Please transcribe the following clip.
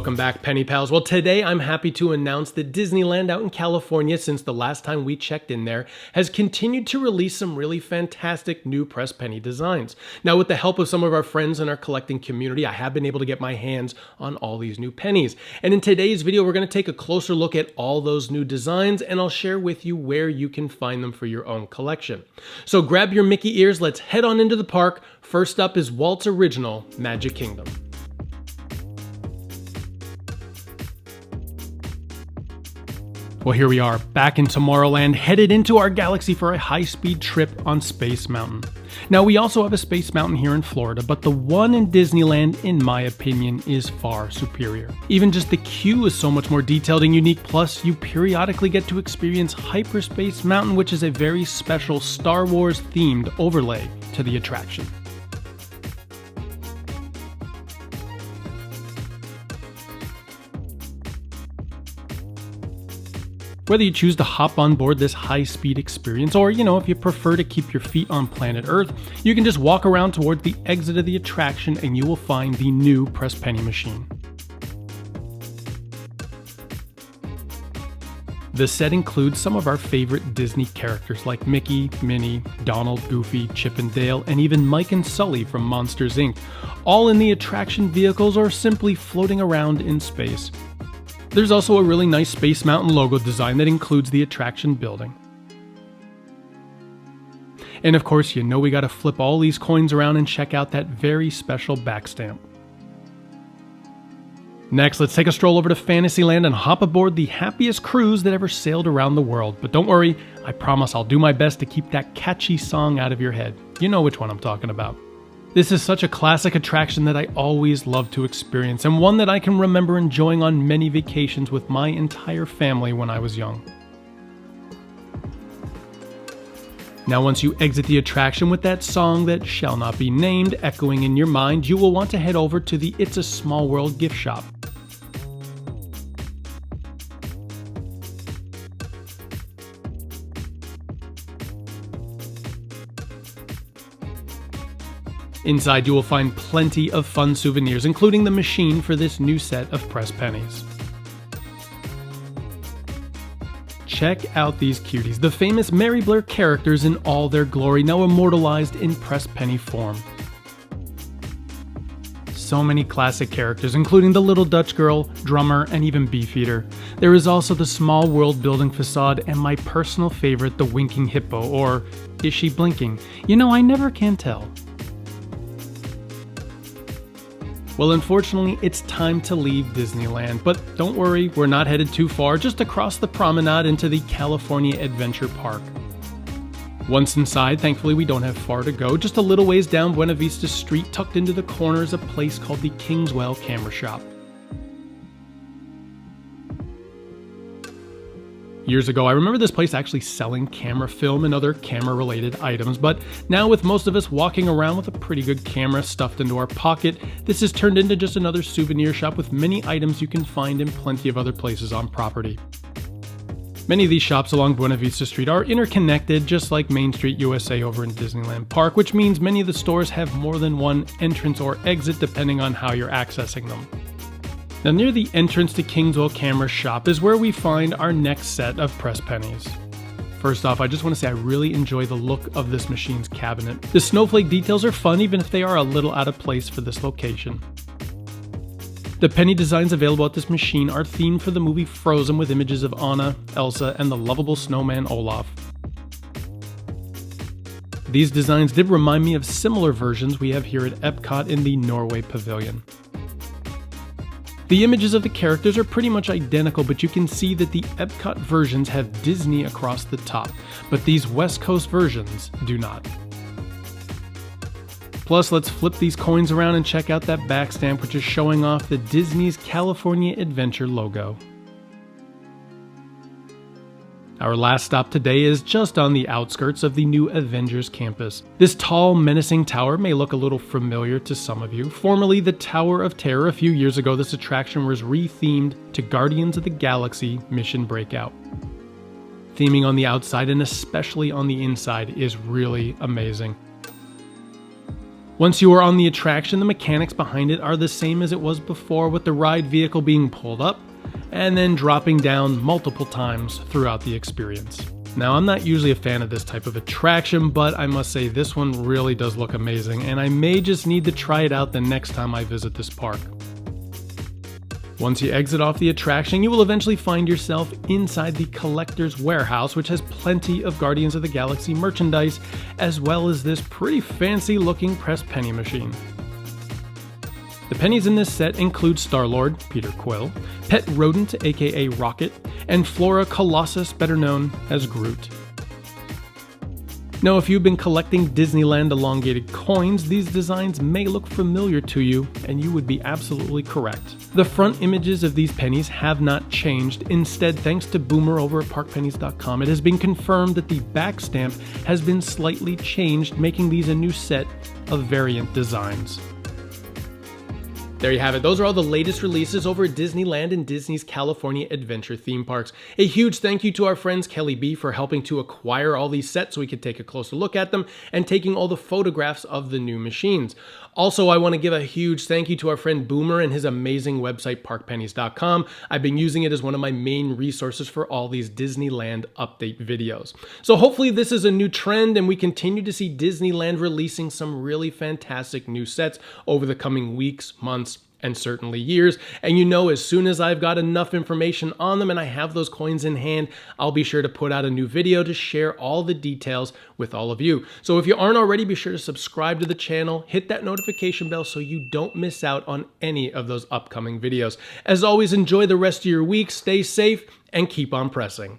Welcome back, Penny Pals. Well, today I'm happy to announce that Disneyland out in California, since the last time we checked in there, has continued to release some really fantastic new press penny designs. Now, with the help of some of our friends in our collecting community, I have been able to get my hands on all these new pennies. And in today's video, we're going to take a closer look at all those new designs, and I'll share with you where you can find them for your own collection. So grab your Mickey ears, let's head on into the park. First up is Walt's original Magic Kingdom. Well, here we are, back in Tomorrowland, headed into our galaxy for a high-speed trip on Space Mountain. Now, we also have a Space Mountain here in Florida, but the one in Disneyland, in my opinion, is far superior. Even just the queue is so much more detailed and unique, plus you periodically get to experience Hyperspace Mountain, which is a very special Star Wars-themed overlay to the attraction. Whether you choose to hop on board this high-speed experience, or, if you prefer to keep your feet on planet Earth, you can just walk around towards the exit of the attraction and you will find the new press penny machine. The set includes some of our favorite Disney characters like Mickey, Minnie, Donald, Goofy, Chip and Dale, and even Mike and Sully from Monsters, Inc., all in the attraction vehicles or simply floating around in space. There's also a really nice Space Mountain logo design that includes the attraction building. And of course, we gotta flip all these coins around and check out that very special back stamp. Next, let's take a stroll over to Fantasyland and hop aboard the happiest cruise that ever sailed around the world. But don't worry, I promise I'll do my best to keep that catchy song out of your head. You know which one I'm talking about. This is such a classic attraction that I always love to experience, and one that I can remember enjoying on many vacations with my entire family when I was young. Now, once you exit the attraction with that song that shall not be named echoing in your mind, you will want to head over to the It's a Small World gift shop. Inside, you will find plenty of fun souvenirs, including the machine for this new set of press pennies. Check out these cuties, the famous Mary Blair characters in all their glory, now immortalized in press penny form. So many classic characters, including the Little Dutch Girl, Drummer, and even Beefeater. There is also the small world building facade, and my personal favorite, the Winking Hippo, or is she blinking? I never can tell. Well, unfortunately, it's time to leave Disneyland, but don't worry, we're not headed too far, just across the promenade into the California Adventure Park. Once inside, thankfully we don't have far to go, just a little ways down Buena Vista Street, tucked into the corner is a place called the Kingswell Camera Shop. Years ago, I remember this place actually selling camera film and other camera-related items, but now with most of us walking around with a pretty good camera stuffed into our pocket, this has turned into just another souvenir shop with many items you can find in plenty of other places on property. Many of these shops along Buena Vista Street are interconnected, just like Main Street USA over in Disneyland Park, which means many of the stores have more than one entrance or exit depending on how you're accessing them. Now, near the entrance to Kingswell Camera Shop is where we find our next set of press pennies. First off, I just want to say I really enjoy the look of this machine's cabinet. The snowflake details are fun, even if they are a little out of place for this location. The penny designs available at this machine are themed for the movie Frozen, with images of Anna, Elsa, and the lovable snowman Olaf. These designs did remind me of similar versions we have here at Epcot in the Norway Pavilion. The images of the characters are pretty much identical, but you can see that the Epcot versions have Disney across the top, but these West Coast versions do not. Plus, let's flip these coins around and check out that back stamp, which is showing off the Disney's California Adventure logo. Our last stop today is just on the outskirts of the new Avengers campus. This tall, menacing tower may look a little familiar to some of you. Formerly the Tower of Terror, a few years ago this attraction was rethemed to Guardians of the Galaxy Mission Breakout. Theming on the outside and especially on the inside is really amazing. Once you are on the attraction, the mechanics behind it are the same as it was before, with the ride vehicle being pulled up and then dropping down multiple times throughout the experience. Now, I'm not usually a fan of this type of attraction, but I must say this one really does look amazing, and I may just need to try it out the next time I visit this park. Once you exit off the attraction, you will eventually find yourself inside the collector's warehouse, which has plenty of Guardians of the Galaxy merchandise, as well as this pretty fancy looking pressed penny machine. The pennies in this set include Star-Lord, Peter Quill, Pet Rodent aka Rocket, and Flora Colossus, better known as Groot. Now, if you've been collecting Disneyland elongated coins, these designs may look familiar to you, and you would be absolutely correct. The front images of these pennies have not changed. Instead, thanks to Boomer over at parkpennies.com, it has been confirmed that the back stamp has been slightly changed, making these a new set of variant designs. There you have it. Those are all the latest releases over at Disneyland and Disney's California Adventure theme parks. A huge thank you to our friends Kelly B for helping to acquire all these sets so we could take a closer look at them and taking all the photographs of the new machines. Also, I want to give a huge thank you to our friend Boomer and his amazing website, parkpennies.com. I've been using it as one of my main resources for all these Disneyland update videos. So hopefully this is a new trend and we continue to see Disneyland releasing some really fantastic new sets over the coming weeks, months, and certainly years. And you know, as soon as I've got enough information on them and I have those coins in hand, I'll be sure to put out a new video to share all the details with all of you. So if you aren't already, be sure to subscribe to the channel, hit that notification bell so you don't miss out on any of those upcoming videos. As always, enjoy the rest of your week, stay safe, and keep on pressing.